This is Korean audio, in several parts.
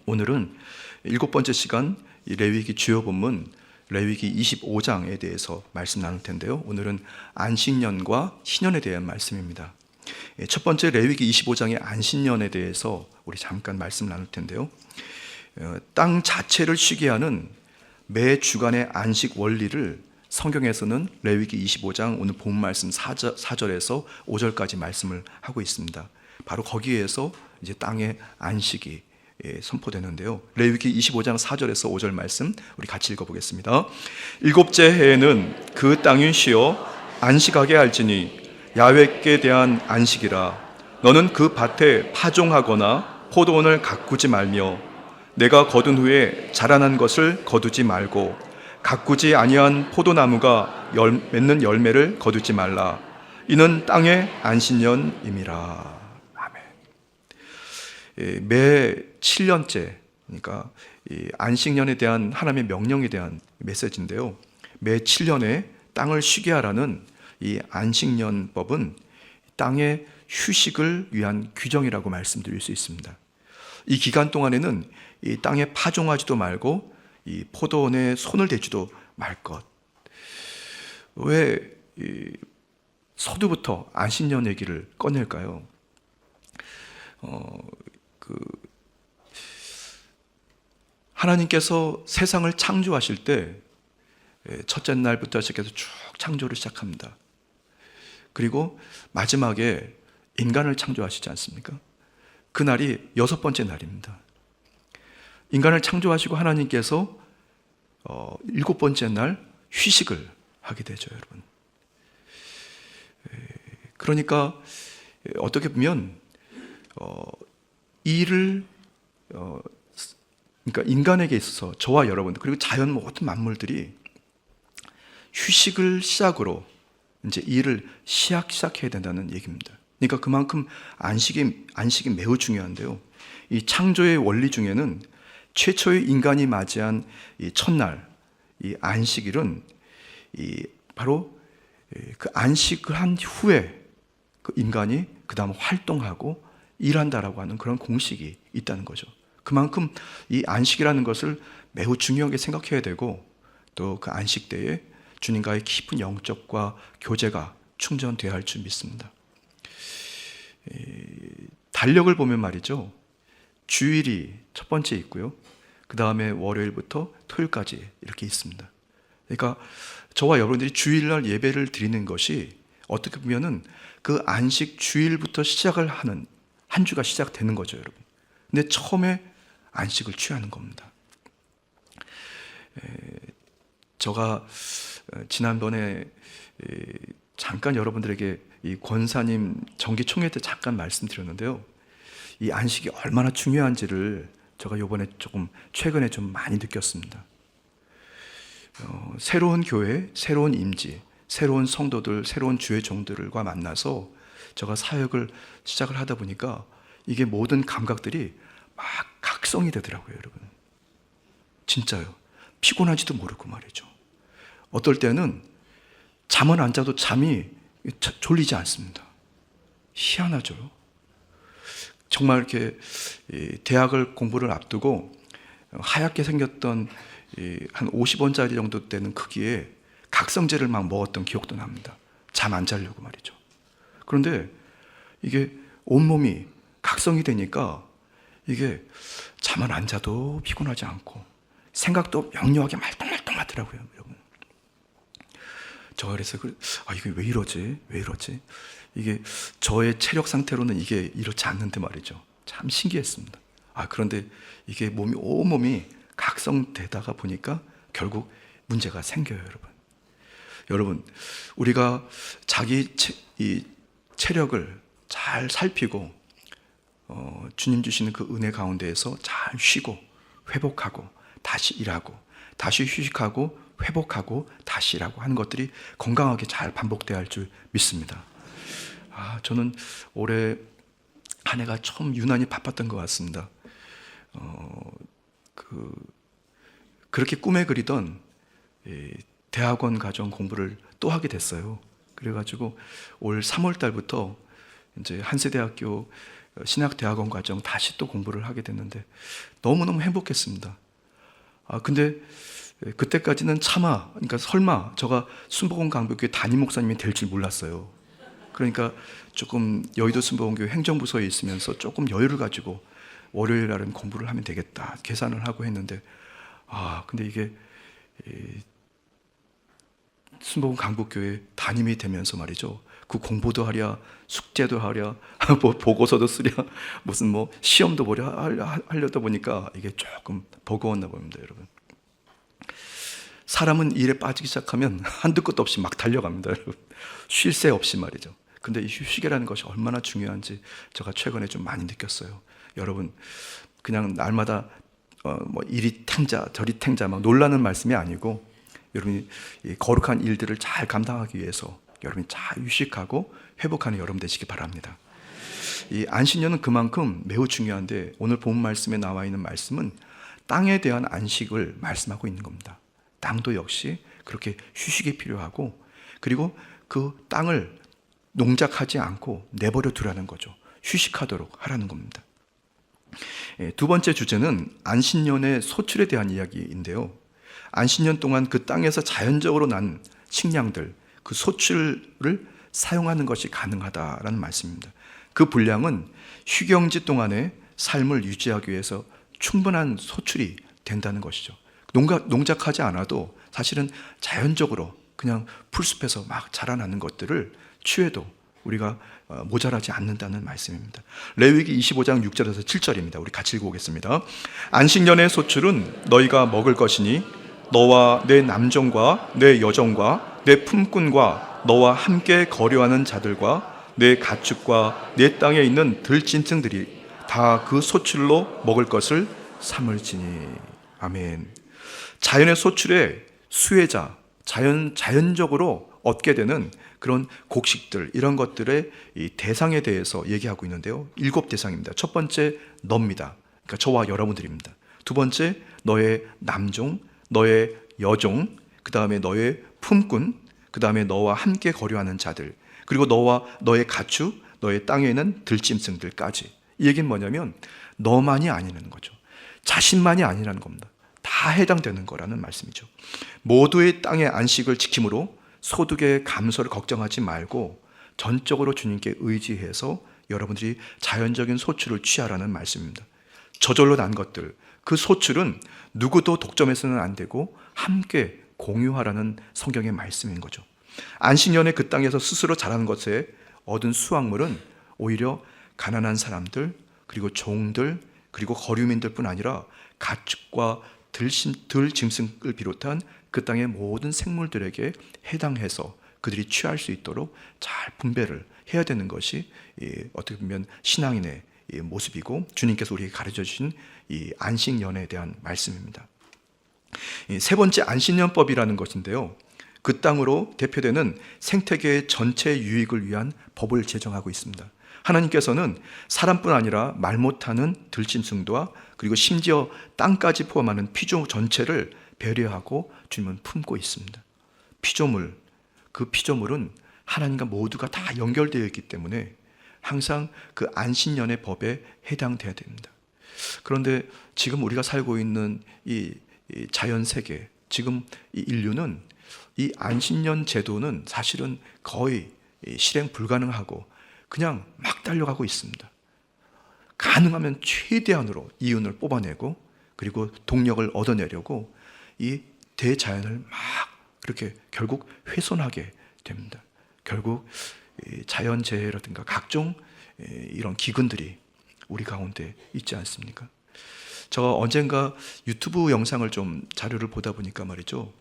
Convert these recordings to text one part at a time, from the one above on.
오늘은 7번째 시간 레위기 주요 본문 레위기 25장에 대해서 말씀 나눌 텐데요. 오늘은 안식년과 희년에 대한 말씀입니다. 첫 번째 레위기 25장의 안식년에 대해서 우리 잠깐 말씀 나눌 텐데요. 땅 자체를 쉬게 하는 매 주간의 안식 원리를 성경에서는 레위기 25장 오늘 본 말씀 4절에서 5절까지 말씀을 하고 있습니다. 바로 거기에서 이제 땅의 안식이 선포되는데요. 레위기 25장 4절에서 5절 말씀 우리 같이 읽어보겠습니다. 일곱째 해에는 그 땅이 쉬어 안식하게 할지니 야훼께 대한 안식이라. 너는 그 밭에 파종하거나 포도원을 가꾸지 말며 내가 거둔 후에 자라난 것을 거두지 말고 가꾸지 아니한 포도나무가 맺는 열매를 거두지 말라. 이는 땅의 안식년임이라. 매 7년째, 그러니까 이 안식년에 대한 하나님의 명령에 대한 메시지인데요. 매 7년에 땅을 쉬게 하라는 이 안식년법은 땅의 휴식을 위한 규정이라고 말씀드릴 수 있습니다. 이 기간 동안에는 이 땅에 파종하지도 말고 이 포도원에 손을 대지도 말 것. 왜 서두부터 안식년 얘기를 꺼낼까요? 하나님께서 세상을 창조하실 때 첫째 날부터 시작해서 쭉 창조를 시작합니다. 그리고 마지막에 인간을 창조하시지 않습니까? 그날이 6번째 날입니다. 인간을 창조하시고 하나님께서 7번째 날 휴식을 하게 되죠, 여러분. 그러니까 어떻게 보면 일을 그러니까 인간에게 있어서 저와 여러분들 그리고 자연 모든 만물들이 휴식을 시작으로 이제 일을 시작해야 된다는 얘기입니다. 그러니까 그만큼 안식이 매우 중요한데요. 이 창조의 원리 중에는 최초의 인간이 맞이한 이 첫날, 이 안식일은 바로 그 안식을 한 후에 그 인간이 그 다음 활동하고 일한다라고 하는 그런 공식이 있다는 거죠. 그만큼 이 안식이라는 것을 매우 중요하게 생각해야 되고 또 그 안식 때에 주님과의 깊은 영적과 교제가 충전되어야 할 줄 믿습니다. 달력을 보면 말이죠. 주일이 첫 번째 있고요. 그 다음에 월요일부터 토요일까지 이렇게 있습니다. 그러니까 저와 여러분들이 주일날 예배를 드리는 것이 어떻게 보면은 그 안식 주일부터 시작을 하는 한 주가 시작되는 거죠, 여러분. 근데 처음에 안식을 취하는 겁니다. 제가 지난번에 잠깐 여러분들에게 이 권사님 정기총회 때 잠깐 말씀드렸는데요. 이 안식이 얼마나 중요한지를 제가 이번에 최근에 좀 많이 느꼈습니다. 새로운 교회, 새로운 임지, 새로운 성도들, 새로운 주의 종들과 만나서 제가 사역을 시작을 하다 보니까 이게 모든 감각들이 막 각성이 되더라고요, 여러분. 진짜요. 피곤하지도 모르고 말이죠. 어떨 때는 잠은 안 자도 잠이 졸리지 않습니다. 희한하죠. 정말 이렇게 대학을 공부를 앞두고 하얗게 생겼던 한 50원짜리 정도 되는 크기의 각성제를 막 먹었던 기억도 납니다. 잠 안 자려고 말이죠. 그런데 이게 온몸이 각성이 되니까 이게 잠을 안 자도 피곤하지 않고 생각도 명료하게 말똥말똥하더라고요, 여러분. 저 그래서 이게 왜 이러지? 이게 저의 체력 상태로는 이게 이렇지 않는데 말이죠. 참 신기했습니다. 그런데 이게 온몸이 각성되다가 보니까 결국 문제가 생겨요, 여러분. 여러분, 우리가 자기 이 체력을 잘 살피고 주님 주시는 그 은혜 가운데에서 잘 쉬고 회복하고 다시 일하고 다시 휴식하고 회복하고 다시 일하고 하는 것들이 건강하게 잘 반복되어야 할 줄 믿습니다. 저는 올해 한 해가 좀 유난히 바빴던 것 같습니다. 그렇게 꿈에 그리던 대학원 과정 공부를 또 하게 됐어요. 그래가지고 올 3월 달부터 이제 한세대학교 신학대학원 과정 다시 또 공부를 하게 됐는데 너무너무 행복했습니다. 근데 그때까지는 차마, 그러니까 설마 제가 순복음 강북교회 담임 목사님이 될 줄 몰랐어요. 그러니까 조금 여의도 순복음교회 행정부서에 있으면서 조금 여유를 가지고 월요일 날은 공부를 하면 되겠다 계산을 하고 했는데, 근데 이게 순복음 강북교회 담임이 되면서 말이죠, 그 공부도 하랴, 숙제도 하랴, 뭐 보고서도 쓰랴, 무슨 뭐 시험도 보랴 하려다 보니까 이게 조금 버거웠나 봅니다, 여러분. 사람은 일에 빠지기 시작하면 한두 끝도 없이 막 달려갑니다, 여러분. 쉴 새 없이 말이죠. 근데 이 휴식이라는 것이 얼마나 중요한지 제가 최근에 좀 많이 느꼈어요. 여러분, 그냥 날마다 뭐 이리 탱자 저리 탱자 막 놀라는 말씀이 아니고, 여러분이 이 거룩한 일들을 잘 감당하기 위해서 여러분이 잘 휴식하고 회복하는 여러분 되시기 바랍니다. 이 안식년은 그만큼 매우 중요한데, 오늘 본 말씀에 나와 있는 말씀은 땅에 대한 안식을 말씀하고 있는 겁니다. 땅도 역시 그렇게 휴식이 필요하고, 그리고 그 땅을 농작하지 않고 내버려 두라는 거죠. 휴식하도록 하라는 겁니다. 두 번째 주제는 안식년의 소출에 대한 이야기인데요. 안식년 동안 그 땅에서 자연적으로 난 식량들, 그 소출을 사용하는 것이 가능하다라는 말씀입니다. 그 분량은 휴경지 동안의 삶을 유지하기 위해서 충분한 소출이 된다는 것이죠. 농작하지 않아도 사실은 자연적으로 그냥 풀숲에서 막 자라나는 것들을 취해도 우리가 모자라지 않는다는 말씀입니다. 레위기 25장 6절에서 7절입니다. 우리 같이 읽어보겠습니다. 안식년의 소출은 너희가 먹을 것이니 너와 내 남종과 내 여종과 내 품꾼과 너와 함께 거류하는 자들과 내 가축과 내 땅에 있는 들짐승들이 다 그 소출로 먹을 것을 삼을지니. 아멘. 자연의 소출의 수혜자, 자연적으로 얻게 되는 그런 곡식들, 이런 것들의 이 대상에 대해서 얘기하고 있는데요. 7대상입니다. 첫 번째 너입니다. 그러니까 저와 여러분들입니다. 두 번째 너의 남종, 너의 여종, 그 다음에 너의 품꾼, 그 다음에 너와 함께 거류하는 자들, 그리고 너와 너의 가축, 너의 땅에 있는 들짐승들까지. 이 얘기는 뭐냐면 너만이 아니라는 거죠. 자신만이 아니라는 겁니다. 다 해당되는 거라는 말씀이죠. 모두의 땅의 안식을 지킴으로 소득의 감소를 걱정하지 말고 전적으로 주님께 의지해서 여러분들이 자연적인 소출을 취하라는 말씀입니다. 저절로 난 것들, 그 소출은 누구도 독점해서는 안 되고 함께 공유하라는 성경의 말씀인 거죠. 안식년에 그 땅에서 스스로 자라는 것에 얻은 수확물은 오히려 가난한 사람들, 그리고 종들, 그리고 거류민들뿐 아니라 가축과 들짐승을 비롯한 그 땅의 모든 생물들에게 해당해서 그들이 취할 수 있도록 잘 분배를 해야 되는 것이 어떻게 보면 신앙인의 모습이고, 주님께서 우리에게 가르쳐 주신 이 안식년에 대한 말씀입니다. 세 번째 안식년법이라는 것인데요, 그 땅으로 대표되는 생태계의 전체 유익을 위한 법을 제정하고 있습니다. 하나님께서는 사람뿐 아니라 말 못하는 들짐승과 그리고 심지어 땅까지 포함하는 피조물 전체를 배려하고 주님은 품고 있습니다. 피조물, 그 피조물은 하나님과 모두가 다 연결되어 있기 때문에 항상 그 안식년의 법에 해당돼야 됩니다. 그런데 지금 우리가 살고 있는 이 자연 세계, 지금 이 인류는 이 안식년 제도는 사실은 거의 실행 불가능하고 그냥 막 달려가고 있습니다. 가능하면 최대한으로 이윤을 뽑아내고 그리고 동력을 얻어내려고 이 대자연을 막 그렇게 결국 훼손하게 됩니다. 결국 자연재해라든가 각종 이런 기근들이 우리 가운데 있지 않습니까? 제가 언젠가 유튜브 영상을 좀 자료를 보다 보니까 말이죠,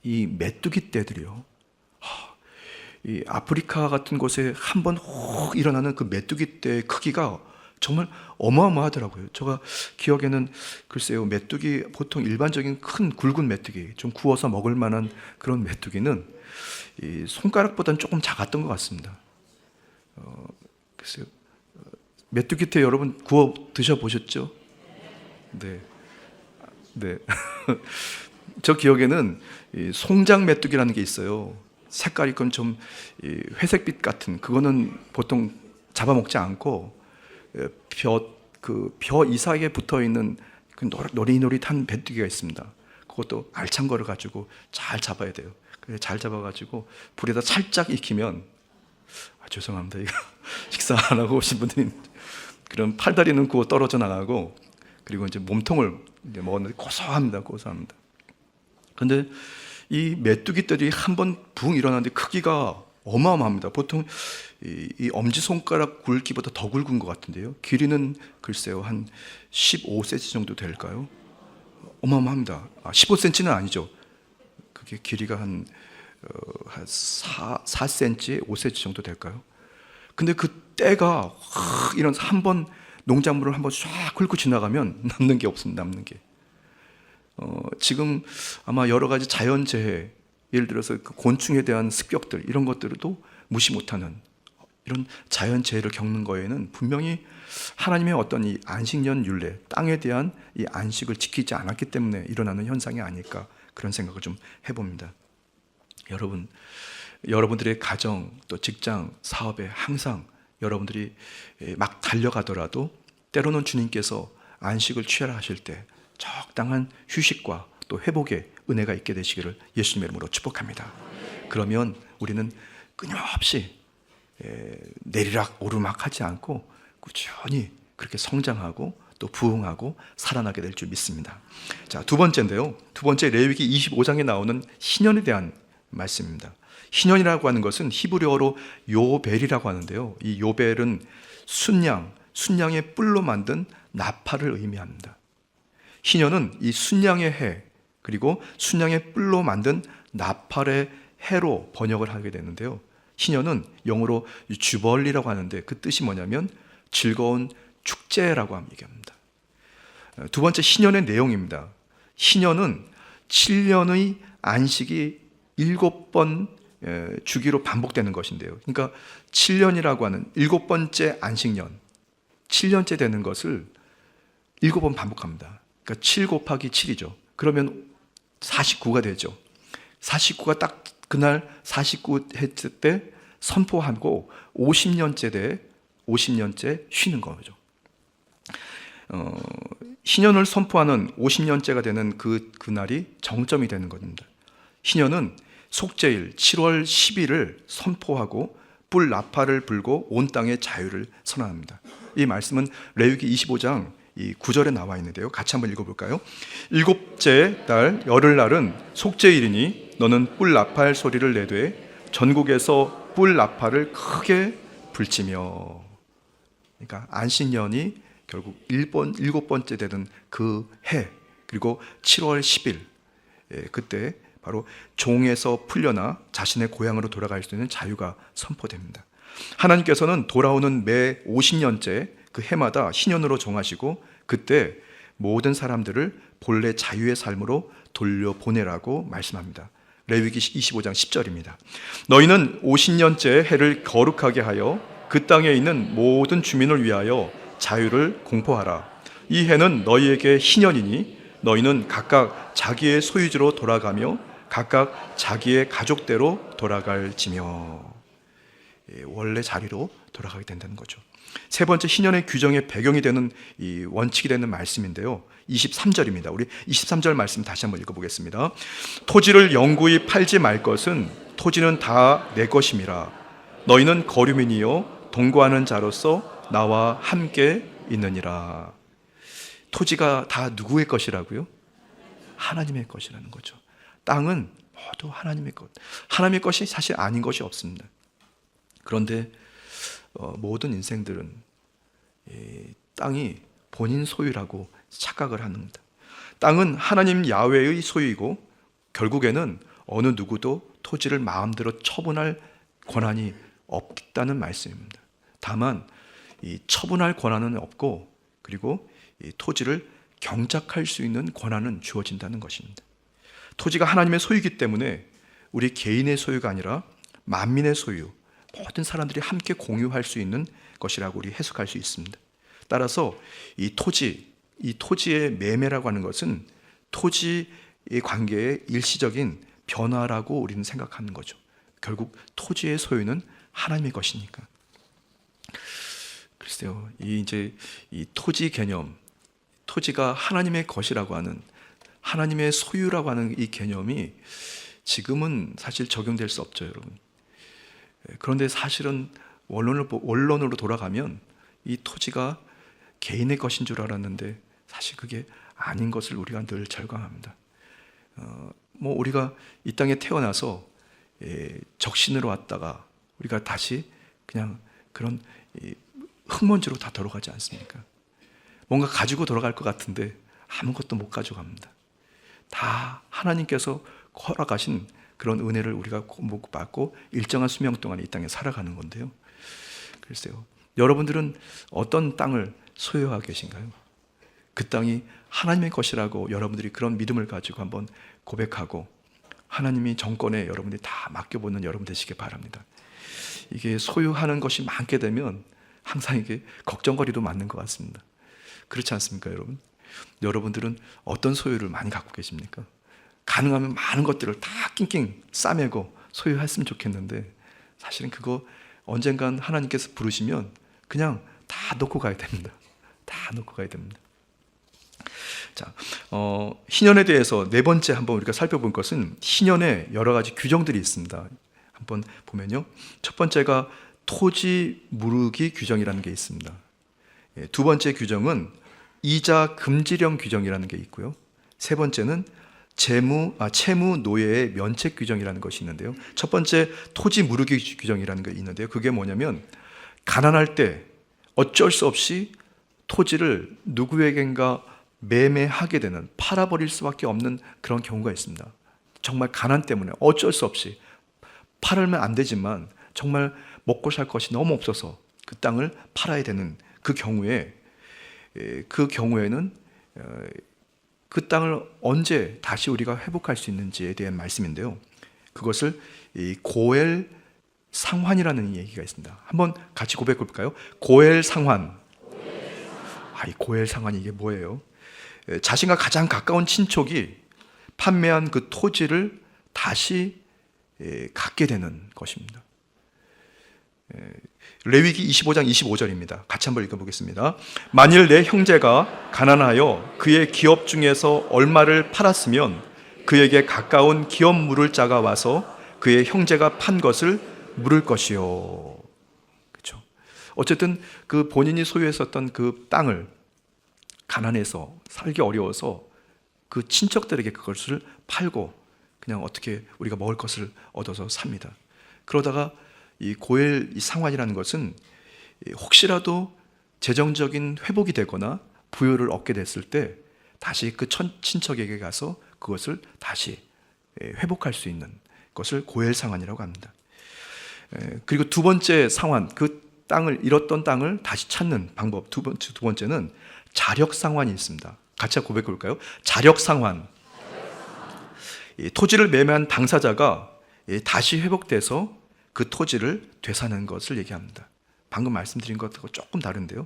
이 메뚜기 떼들이요, 이 아프리카 같은 곳에 한번 혹 일어나는 그 메뚜기 떼의 크기가 정말 어마어마하더라고요. 제가 기억에는 글쎄요, 메뚜기 보통 일반적인 큰 굵은 메뚜기, 좀 구워서 먹을 만한 그런 메뚜기는 이 손가락보다는 조금 작았던 것 같습니다. 글쎄요, 메뚜기 떼 여러분 구워 드셔보셨죠? 네. 저 기억에는 이 송장 메뚜기라는 게 있어요. 색깔이 좀 회색빛 같은, 그거는 보통 잡아먹지 않고 벼 이삭에 붙어 있는 그 노릿노릿한 메뚜기가 있습니다. 그것도 알찬 거를 가지고 잘 잡아야 돼요. 잘 잡아가지고 불에다 살짝 익히면, 죄송합니다, 이거 식사 안 하고 오신 분들이 그런 팔다리는 구워 떨어져 나가고, 그리고 이제 몸통을 이제 먹었는데 고소합니다. 근데 이 메뚜기들이 한번 붕 일어나는데 크기가 어마어마합니다. 보통 이 엄지손가락 굵기보다 더 굵은 것 같은데요. 길이는 글쎄요, 한 15cm 정도 될까요? 어마어마합니다. 15cm는 아니죠. 그게 길이가 한 4cm, 5cm 정도 될까요? 근데 그 때가 이런 한번 농작물을 한번 쫙 긁고 지나가면 남는 게 없습니다. 남는 게. 지금 아마 여러 가지 자연재해, 예를 들어서 그 곤충에 대한 습격들, 이런 것들도 무시 못하는 이런 자연재해를 겪는 거에는 분명히 하나님의 어떤 이 안식년 율례, 땅에 대한 이 안식을 지키지 않았기 때문에 일어나는 현상이 아닐까, 그런 생각을 좀 해봅니다. 여러분들의 가정, 또 직장, 사업에 항상 여러분들이 막 달려가더라도 때로는 주님께서 안식을 취하라 하실 때 적당한 휴식과 또 회복의 은혜가 있게 되시기를 예수님의 이름으로 축복합니다. 그러면 우리는 끊임없이 내리락 오르막 하지 않고 꾸준히 그렇게 성장하고 또 부흥하고 살아나게 될 줄 믿습니다. 자, 두 번째인데요. 두 번째, 레위기 25장에 나오는 희년에 대한 말씀입니다. 희년이라고 하는 것은 히브리어로 요벨이라고 하는데요. 이 요벨은 순양의 뿔로 만든 나팔을 의미합니다. 희년은 이 순양의 해, 그리고 순양의 뿔로 만든 나팔의 해로 번역을 하게 되는데요. 희년은 영어로 주벌리라고 하는데 그 뜻이 뭐냐면 즐거운 축제라고 얘기합니다. 두 번째, 희년의 내용입니다. 희년은 7년의 안식이 7번 주기로 반복되는 것인데요. 그러니까 7년이라고 하는 7번째 안식년, 7년째 되는 것을 7번 반복합니다. 그러니까 7 곱하기 7이죠. 그러면 49가 되죠. 49가 딱 그날 49 했을 때 선포하고 50년째 쉬는 거죠. 희년을 선포하는 50년째가 되는 그날이 정점이 되는 겁니다. 희년은 속죄일 7월 10일을 선포하고 뿔 나팔을 불고 온 땅의 자유를 선언합니다. 이 말씀은 레위기 25장 이 9절에 나와 있는데요. 같이 한번 읽어볼까요? 일곱째 달 열흘날은 속죄일이니 너는 뿔 나팔 소리를 내되 전국에서 뿔 나팔을 크게 불지며. 그러니까 안식년이 결국 7번째 되는 그 해, 그리고 7월 10일, 그때 바로 종에서 풀려나 자신의 고향으로 돌아갈 수 있는 자유가 선포됩니다. 하나님께서는 돌아오는 매 50년째 그 해마다 희년으로 정하시고 그때 모든 사람들을 본래 자유의 삶으로 돌려보내라고 말씀합니다. 레위기 25장 10절입니다. 너희는 50년째 해를 거룩하게 하여 그 땅에 있는 모든 주민을 위하여 자유를 공포하라. 이 해는 너희에게 희년이니 너희는 각각 자기의 소유지로 돌아가며 각각 자기의 가족대로 돌아갈지며. 원래 자리로 돌아가게 된다는 거죠. 세 번째, 희년의 규정의 배경이 되는 이 원칙이 되는 말씀인데요. 23절입니다. 우리 23절 말씀 다시 한번 읽어보겠습니다. 토지를 영구히 팔지 말 것은 토지는 다 내 것임이라. 너희는 거류민이요 동거하는 자로서 나와 함께 있느니라. 토지가 다 누구의 것이라고요? 하나님의 것이라는 거죠. 땅은 모두 하나님의 것. 하나님의 것이 사실 아닌 것이 없습니다. 그런데 모든 인생들은 땅이 본인 소유라고 착각을 합니다. 땅은 하나님 야훼의 소유이고 결국에는 어느 누구도 토지를 마음대로 처분할 권한이 없다는 말씀입니다. 다만 이 처분할 권한은 없고, 그리고 이 토지를 경작할 수 있는 권한은 주어진다는 것입니다. 토지가 하나님의 소유이기 때문에 우리 개인의 소유가 아니라 만민의 소유, 모든 사람들이 함께 공유할 수 있는 것이라고 우리 해석할 수 있습니다. 따라서 이 토지의 매매라고 하는 것은 토지의 관계의 일시적인 변화라고 우리는 생각하는 거죠. 결국 토지의 소유는 하나님의 것이니까. 글쎄요, 이 토지 개념, 토지가 하나님의 것이라고 하는, 하나님의 소유라고 하는 이 개념이 지금은 사실 적용될 수 없죠, 여러분. 그런데 사실은 원론으로 돌아가면 이 토지가 개인의 것인 줄 알았는데 사실 그게 아닌 것을 우리가 늘 절감합니다. 우리가 이 땅에 태어나서 적신으로 왔다가 우리가 다시 그냥 그런 흙먼지로 다 돌아가지 않습니까? 뭔가 가지고 돌아갈 것 같은데 아무것도 못 가져갑니다. 다 하나님께서 허락하신 그런 은혜를 우리가 받고 일정한 수명 동안 이 땅에 살아가는 건데요. 글쎄요, 여러분들은 어떤 땅을 소유하고 계신가요? 그 땅이 하나님의 것이라고 여러분들이 그런 믿음을 가지고 한번 고백하고 하나님이 정권에 여러분들이 다 맡겨보는 여러분 되시길 바랍니다. 이게 소유하는 것이 많게 되면 항상 이게 걱정거리도 많는 것 같습니다. 그렇지 않습니까, 여러분? 여러분들은 어떤 소유를 많이 갖고 계십니까? 가능하면 많은 것들을 다 낑낑 싸매고 소유했으면 좋겠는데 사실은 그거 언젠간 하나님께서 부르시면 그냥 다 놓고 가야 됩니다. 다 놓고 가야 됩니다. 자, 희년에 대해서 네 번째 한번 우리가 살펴볼 것은 희년에 여러 가지 규정들이 있습니다. 한번 보면요, 첫 번째가 토지 무르기 규정이라는 게 있습니다. 두 번째 규정은 이자 금지령 규정이라는 게 있고요. 세 번째는 채무 노예의 면책 규정이라는 것이 있는데요. 첫 번째 토지 무르기 규정이라는 게 있는데요. 그게 뭐냐면 가난할 때 어쩔 수 없이 토지를 누구에겐가 매매하게 되는, 팔아버릴 수밖에 없는 그런 경우가 있습니다. 정말 가난 때문에 어쩔 수 없이 팔으면 안 되지만 정말 먹고 살 것이 너무 없어서 그 땅을 팔아야 되는 그 경우에는 그 땅을 언제 다시 우리가 회복할 수 있는지에 대한 말씀인데요. 그것을 이 고엘 상환이라는 얘기가 있습니다. 한번 같이 고백해 볼까요? 고엘 상환. 이 고엘 상환이 이게 뭐예요? 자신과 가장 가까운 친족이 판매한 그 토지를 다시 갖게 되는 것입니다. 레위기 25장 25절입니다. 같이 한번 읽어보겠습니다. 만일 내 형제가 가난하여 그의 기업 중에서 얼마를 팔았으면 그에게 가까운 기업 물을 자가 와서 그의 형제가 판 것을 물을 것이요. 그렇죠? 어쨌든 그 본인이 소유했었던 그 땅을 가난해서 살기 어려워서 그 친척들에게 그것을 팔고 그냥 어떻게 우리가 먹을 것을 얻어서 삽니다. 그러다가 이 고엘 상환이라는 것은 혹시라도 재정적인 회복이 되거나 부여를 얻게 됐을 때 다시 그 친척에게 가서 그것을 다시 회복할 수 있는 것을 고엘 상환이라고 합니다. 그리고 두 번째 상환, 그 땅을 잃었던 땅을 다시 찾는 방법, 두 번째는 자력 상환이 있습니다. 같이 고백해 볼까요? 자력 상환. 토지를 매매한 당사자가 다시 회복돼서 그 토지를 되사는 것을 얘기합니다. 방금 말씀드린 것하고 조금 다른데요.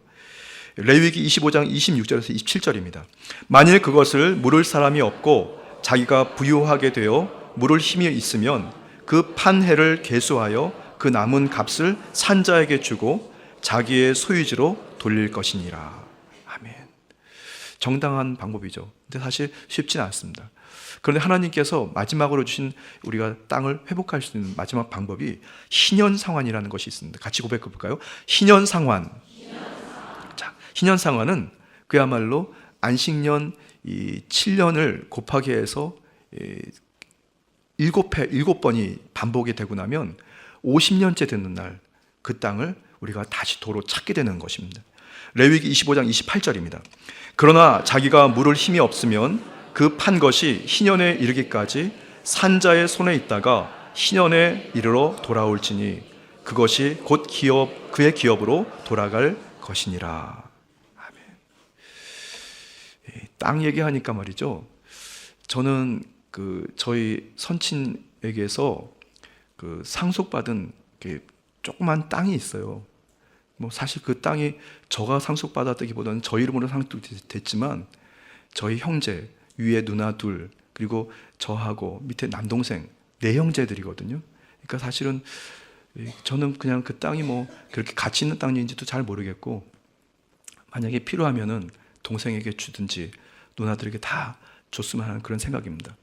레위기 25장 26절에서 27절입니다. 만일 그것을 물을 사람이 없고 자기가 부유하게 되어 물을 힘이 있으면 그 판 해를 계수하여 그 남은 값을 산자에게 주고 자기의 소유지로 돌릴 것이니라. 아멘. 정당한 방법이죠. 근데 사실 쉽지는 않습니다. 그런데 하나님께서 마지막으로 주신 우리가 땅을 회복할 수 있는 마지막 방법이 희년상환이라는 것이 있습니다. 같이 고백해 볼까요? 희년상환. 자, 희년상환은 그야말로 안식년 7년을 곱하기 해서 7번이 반복이 되고 나면 50년째 되는 날 그 땅을 우리가 다시 도로 찾게 되는 것입니다. 레위기 25장 28절입니다. 그러나 자기가 물을 힘이 없으면 그 판 것이 희년에 이르기까지 산자의 손에 있다가 희년에 이르러 돌아올지니 그것이 곧 그의 기업으로 돌아갈 것이니라. 아멘. 땅 얘기하니까 말이죠. 저는 저희 선친에게서 상속받은 조그만 땅이 있어요. 사실 그 땅이 저가 상속받았다기보다는 저 이름으로 상속됐지만 저희 형제, 위에 누나 둘, 그리고 저하고 밑에 남동생, 네 형제들이거든요. 그러니까 사실은 저는 그냥 그 땅이 뭐 그렇게 가치 있는 땅인지도 잘 모르겠고, 만약에 필요하면은 동생에게 주든지 누나들에게 다 줬으면 하는 그런 생각입니다.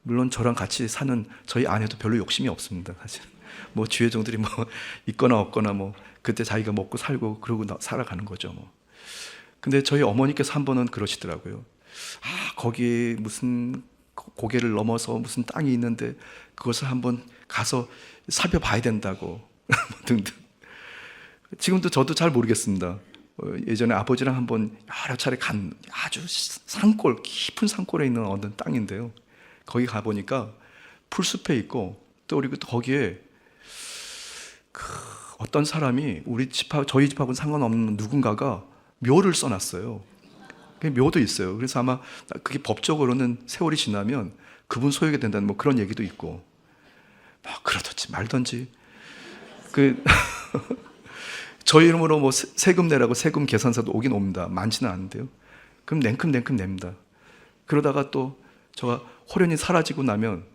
물론 저랑 같이 사는 저희 아내도 별로 욕심이 없습니다, 사실. 뭐 주의 종들이 뭐 있거나 없거나 뭐 그때 자기가 먹고 살고 그러고 살아가는 거죠, 뭐. 근데 저희 어머니께서 한 번은 그러시더라고요. 거기 무슨 고개를 넘어서 무슨 땅이 있는데 그것을 한번 가서 살펴봐야 된다고 등등. 지금도 저도 잘 모르겠습니다. 예전에 아버지랑 한번 여러 차례 간 아주 산골, 깊은 산골에 있는 어느 땅인데요. 거기 가보니까 풀숲에 있고, 또 그리고 또 거기에 어떤 사람이 저희 집하고는 상관없는 누군가가 묘를 써놨어요. 묘도 있어요. 그래서 아마 그게 법적으로는 세월이 지나면 그분 소유가 된다는 뭐 그런 얘기도 있고, 그러든지 말든지 저희 이름으로 뭐 세금 내라고 세금 계산서도 오긴 옵니다. 많지는 않은데요. 그럼 냉큼 냅니다. 그러다가 또 저가 호련히 사라지고 나면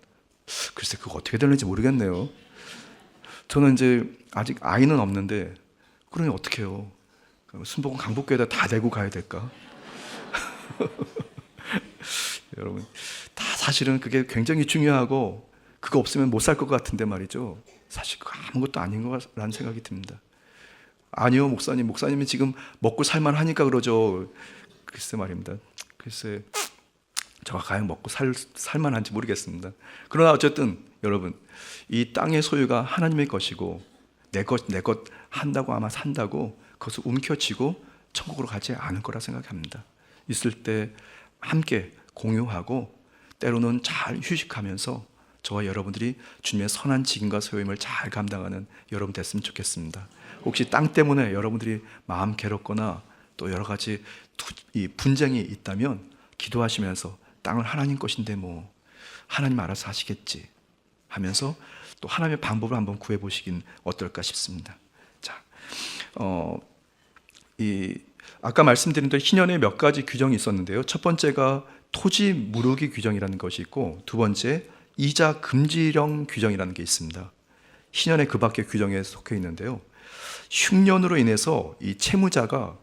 글쎄 그거 어떻게 되는지 모르겠네요. 저는 이제 아직 아이는 없는데 그러니 어떻게 해요? 순복음 강북교회에다 다 내고 가야 될까? 여러분, 다 사실은 그게 굉장히 중요하고 그거 없으면 못 살 것 같은데 말이죠. 사실 그거 아무것도 아닌 거라는 생각이 듭니다. 아니요, 목사님이 지금 먹고 살만 하니까 그러죠. 글쎄 말입니다. 글쎄 저가 과연 먹고 살만한지 모르겠습니다. 그러나 어쨌든 여러분, 이 땅의 소유가 하나님의 것이고 내 것 한다고 아마 산다고 그것을 움켜쥐고 천국으로 가지 않을 거라 생각합니다. 있을 때 함께 공유하고 때로는 잘 휴식하면서 저와 여러분들이 주님의 선한 직임과 소임을 잘 감당하는 여러분 됐으면 좋겠습니다. 혹시 땅 때문에 여러분들이 마음 괴롭거나 또 여러 가지 분쟁이 있다면 기도하시면서 땅을 하나님 것인데 뭐 하나님 알아서 하시겠지 하면서 또 하나님의 방법을 한번 구해보시긴 어떨까 싶습니다. 자, 아까 말씀드린 대로 희년에 몇 가지 규정이 있었는데요. 첫 번째가 토지 무르기 규정이라는 것이 있고, 두 번째 이자 금지령 규정이라는 게 있습니다. 희년에 그 밖의 규정에 속해 있는데요. 흉년으로 인해서 이 채무자로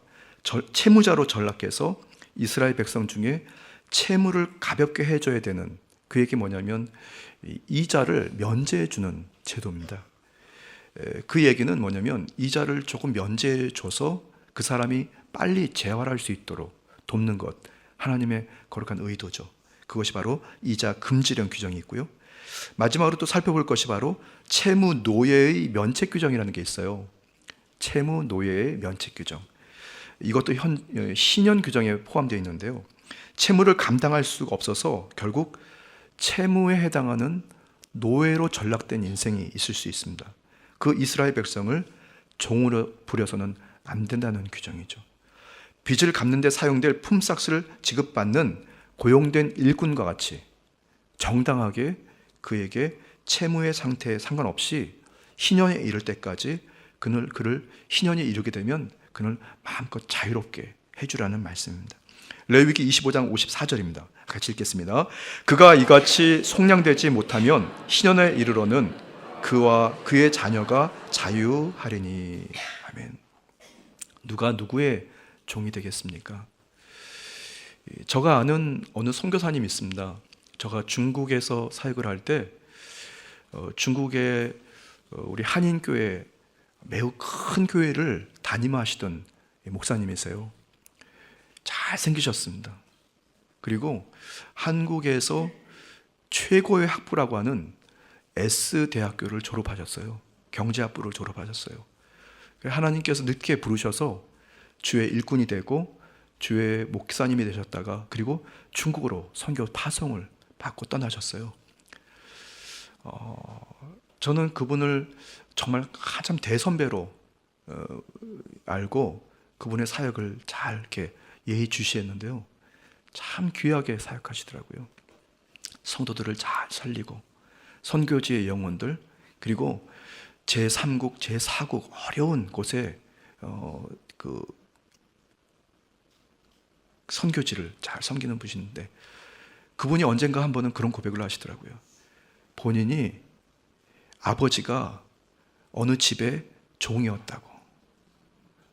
전락해서 이스라엘 백성 중에 채무를 가볍게 해줘야 되는, 그 얘기 뭐냐면 이자를 면제해 주는 제도입니다. 그 얘기는 뭐냐면 이자를 조금 면제해 줘서 그 사람이 빨리 재활할 수 있도록 돕는 것, 하나님의 거룩한 의도죠. 그것이 바로 이자 금지령 규정이 있고요. 마지막으로 또 살펴볼 것이 바로 채무 노예의 면책 규정이라는 게 있어요. 채무 노예의 면책 규정. 이것도 신현 규정에 포함되어 있는데요. 채무를 감당할 수가 없어서 결국 채무에 해당하는 노예로 전락된 인생이 있을 수 있습니다. 그 이스라엘 백성을 종으로 부려서는 안 된다는 규정이죠. 빚을 갚는 데 사용될 품삯을 지급받는 고용된 일꾼과 같이 정당하게 그에게 채무의 상태에 상관없이 희년에 이를 때까지 그를 희년에 이르게 되면 그를 마음껏 자유롭게 해주라는 말씀입니다. 레위기 25장 54절입니다. 같이 읽겠습니다. 그가 이같이 속량되지 못하면 희년에 이르러는 그와 그의 자녀가 자유하리니. 아멘. 누가 누구의 종이 되겠습니까? 제가 아는 어느 선교사님이 있습니다. 제가 중국에서 사역을 할 때 중국의 우리 한인교회, 매우 큰 교회를 담임하시던 목사님이세요. 잘생기셨습니다. 그리고 한국에서 최고의 학부라고 하는 S대학교를 졸업하셨어요. 경제학부를 졸업하셨어요. 하나님께서 늦게 부르셔서 주의 일꾼이 되고 주의 목사님이 되셨다가 그리고 중국으로 선교 파송을 받고 떠나셨어요. 저는 그분을 정말 한참 대선배로 알고 그분의 사역을 잘 이렇게 예의주시했는데요. 참 귀하게 사역하시더라고요. 성도들을 잘 살리고 선교지의 영혼들, 그리고 제3국, 제4국 어려운 곳에 그 선교지를 잘 섬기는 분이신데, 그분이 언젠가 한 번은 그런 고백을 하시더라고요. 본인이 아버지가 어느 집의 종이었다고.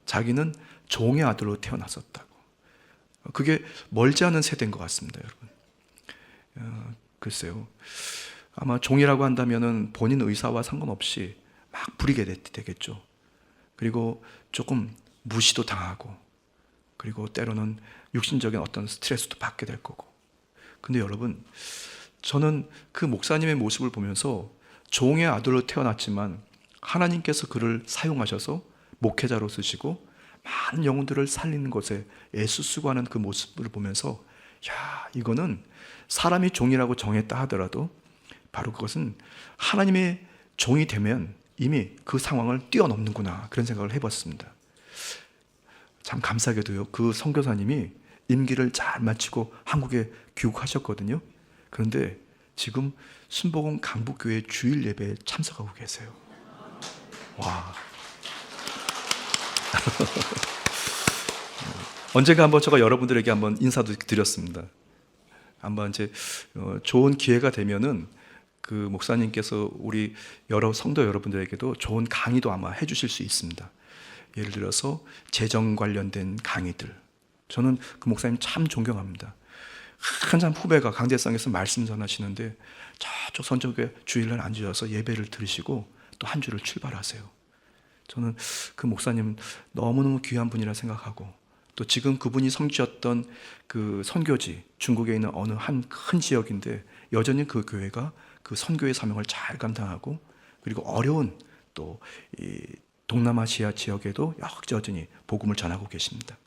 자기는 종의 아들로 태어났었다고. 그게 멀지 않은 세대인 것 같습니다, 여러분. 글쎄요. 아마 종이라고 한다면은 본인 의사와 상관없이 막 부리게 되겠죠. 그리고 조금 무시도 당하고, 그리고 때로는 육신적인 어떤 스트레스도 받게 될 거고. 근데 여러분, 저는 그 목사님의 모습을 보면서 종의 아들로 태어났지만 하나님께서 그를 사용하셔서 목회자로 쓰시고 많은 영혼들을 살리는 것에 애쓰수고하는 그 모습을 보면서, 야, 이거는 사람이 종이라고 정했다 하더라도 바로 그것은 하나님의 종이 되면 이미 그 상황을 뛰어넘는구나, 그런 생각을 해봤습니다. 참 감사하게도요, 그 선교사님이 임기를 잘 마치고 한국에 귀국하셨거든요. 그런데 지금 순복음 강북교회 주일 예배에 참석하고 계세요. 와. 언젠가 한번 제가 여러분들에게 한번 인사도 드렸습니다. 한번 이제 좋은 기회가 되면은 그 목사님께서 우리 여러 성도 여러분들에게도 좋은 강의도 아마 해주실 수 있습니다. 예를 들어서 재정 관련된 강의들. 저는 그 목사님 참 존경합니다. 한참 후배가 강대상에서 말씀 전하시는데 저쪽 선적에 주일날 앉으셔서 예배를 들으시고 또 한 주를 출발하세요. 저는 그 목사님 너무너무 귀한 분이라 생각하고, 또 지금 그분이 섬기셨던 그 선교지, 중국에 있는 어느 한 큰 지역인데 여전히 그 교회가 그 선교의 사명을 잘 감당하고, 그리고 어려운 또 이 동남아시아 지역에도 여전히 복음을 전하고 계십니다.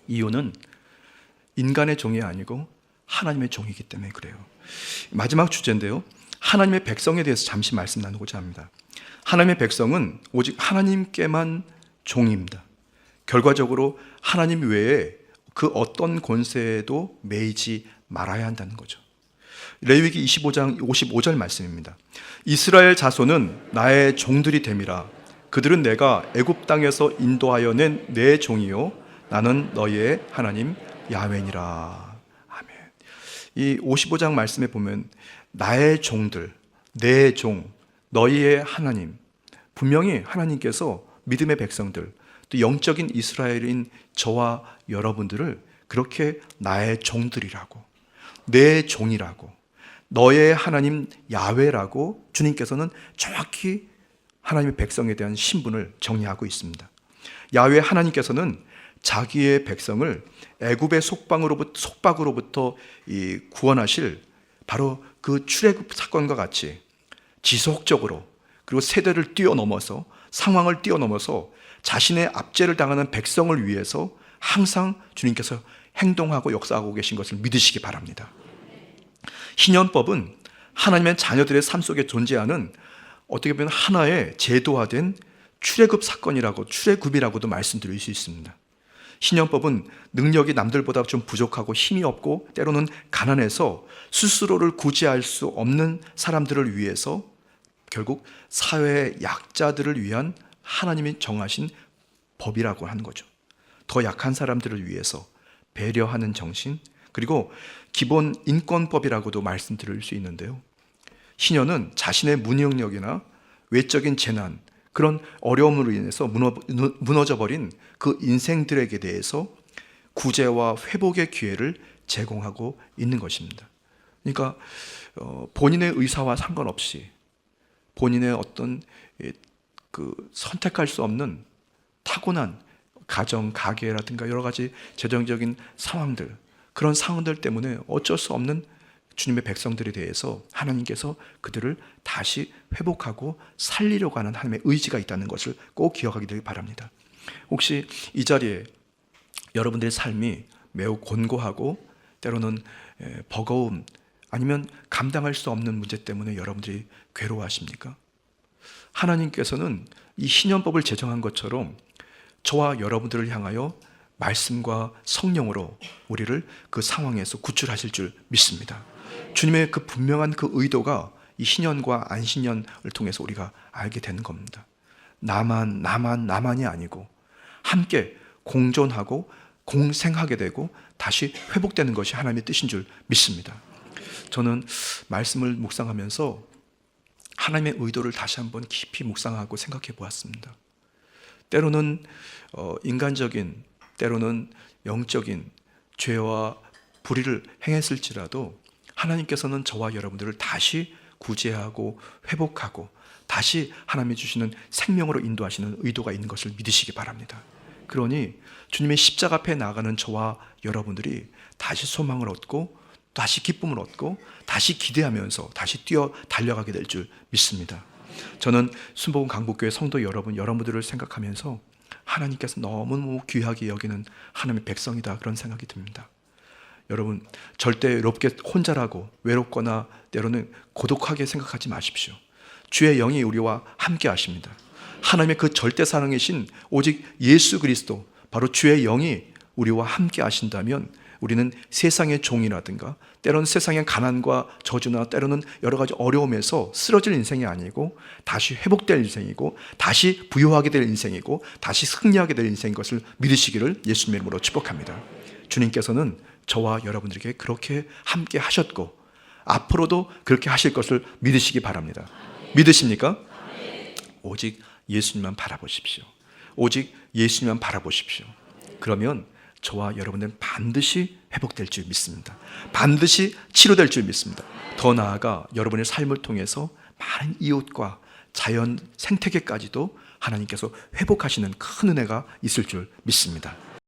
이유는 인간의 종이 아니고 하나님의 종이기 때문에 그래요. 마지막 주제인데요, 하나님의 백성에 대해서 잠시 말씀 나누고자 합니다. 하나님의 백성은 오직 하나님께만 종입니다. 결과적으로 하나님 외에 그 어떤 권세에도 매이지 말아야 한다는 거죠. 레위기 25장 55절 말씀입니다. 이스라엘 자손은 나의 종들이 됨이라. 그들은 내가 애굽 땅에서 인도하여 낸 내 종이요 나는 너희의 하나님 야훼니라. 아멘. 이 55장 말씀에 보면 나의 종들, 내 종, 너희의 하나님, 분명히 하나님께서 믿음의 백성들, 또 영적인 이스라엘인 저와 여러분들을 그렇게 나의 종들이라고, 내 종이라고, 너의 하나님 야훼라고 주님께서는 정확히 하나님의 백성에 대한 신분을 정의하고 있습니다. 야훼 하나님께서는 자기의 백성을 애굽의 속박으로부터 구원하실 바로 그 출애굽 사건과 같이 지속적으로, 그리고 세대를 뛰어넘어서, 상황을 뛰어넘어서 자신의 압제를 당하는 백성을 위해서 항상 주님께서 행동하고 역사하고 계신 것을 믿으시기 바랍니다. 희년법은 하나님의 자녀들의 삶 속에 존재하는 어떻게 보면 하나의 제도화된 출애굽 사건이라고, 출애굽이라고도 말씀드릴 수 있습니다. 희년법은 능력이 남들보다 좀 부족하고 힘이 없고 때로는 가난해서 스스로를 구제할 수 없는 사람들을 위해서 결국 사회의 약자들을 위한 하나님이 정하신 법이라고 하는 거죠. 더 약한 사람들을 위해서 배려하는 정신, 그리고 기본 인권법이라고도 말씀드릴 수 있는데요. 희년은 자신의 무능력이나 외적인 재난, 그런 어려움으로 인해서 무너져버린 그 인생들에게 대해서 구제와 회복의 기회를 제공하고 있는 것입니다. 그러니까 본인의 의사와 상관없이 본인의 어떤 그 선택할 수 없는 타고난 가정, 가계라든가 여러 가지 재정적인 상황들, 그런 상황들 때문에 어쩔 수 없는 주님의 백성들에 대해서 하나님께서 그들을 다시 회복하고 살리려고 하는 하나님의 의지가 있다는 것을 꼭 기억하게 되길 바랍니다. 혹시 이 자리에 여러분들의 삶이 매우 곤고하고 때로는 버거움, 아니면 감당할 수 없는 문제 때문에 여러분들이 괴로워하십니까? 하나님께서는 이 희년법을 제정한 것처럼 저와 여러분들을 향하여 말씀과 성령으로 우리를 그 상황에서 구출하실 줄 믿습니다. 주님의 그 분명한 그 의도가 이 희년과 안식년을 통해서 우리가 알게 되는 겁니다. 나만이 아니고 함께 공존하고 공생하게 되고 다시 회복되는 것이 하나님의 뜻인 줄 믿습니다. 저는 말씀을 묵상하면서 하나님의 의도를 다시 한번 깊이 묵상하고 생각해 보았습니다. 때로는 인간적인, 때로는 영적인 죄와 불의를 행했을지라도 하나님께서는 저와 여러분들을 다시 구제하고 회복하고 다시 하나님이 주시는 생명으로 인도하시는 의도가 있는 것을 믿으시기 바랍니다. 그러니 주님의 십자가 앞에 나가는 저와 여러분들이 다시 소망을 얻고 다시 기쁨을 얻고 다시 기대하면서 다시 뛰어 달려가게 될 줄 믿습니다. 저는 순복음 강북교회 성도 여러분들을 생각하면서 하나님께서 너무너무 귀하게 여기는 하나님의 백성이다, 그런 생각이 듭니다. 여러분, 절대 외롭게 혼자라고 외롭거나 때로는 고독하게 생각하지 마십시오. 주의 영이 우리와 함께 하십니다. 하나님의 그 절대 사랑이신 오직 예수 그리스도, 바로 주의 영이 우리와 함께 하신다면 우리는 세상의 종이라든가 때로는 세상의 가난과 저주나 때로는 여러 가지 어려움에서 쓰러질 인생이 아니고 다시 회복될 인생이고 다시 부유하게 될 인생이고 다시 승리하게 될 인생인 것을 믿으시기를 예수님의 이름으로 축복합니다. 주님께서는 저와 여러분들에게 그렇게 함께 하셨고 앞으로도 그렇게 하실 것을 믿으시기 바랍니다. 믿으십니까? 오직 예수님만 바라보십시오. 오직 예수님만 바라보십시오. 그러면 저와 여러분들은 반드시 회복될 줄 믿습니다. 반드시 치료될 줄 믿습니다. 더 나아가 여러분의 삶을 통해서 많은 이웃과 자연 생태계까지도 하나님께서 회복하시는 큰 은혜가 있을 줄 믿습니다.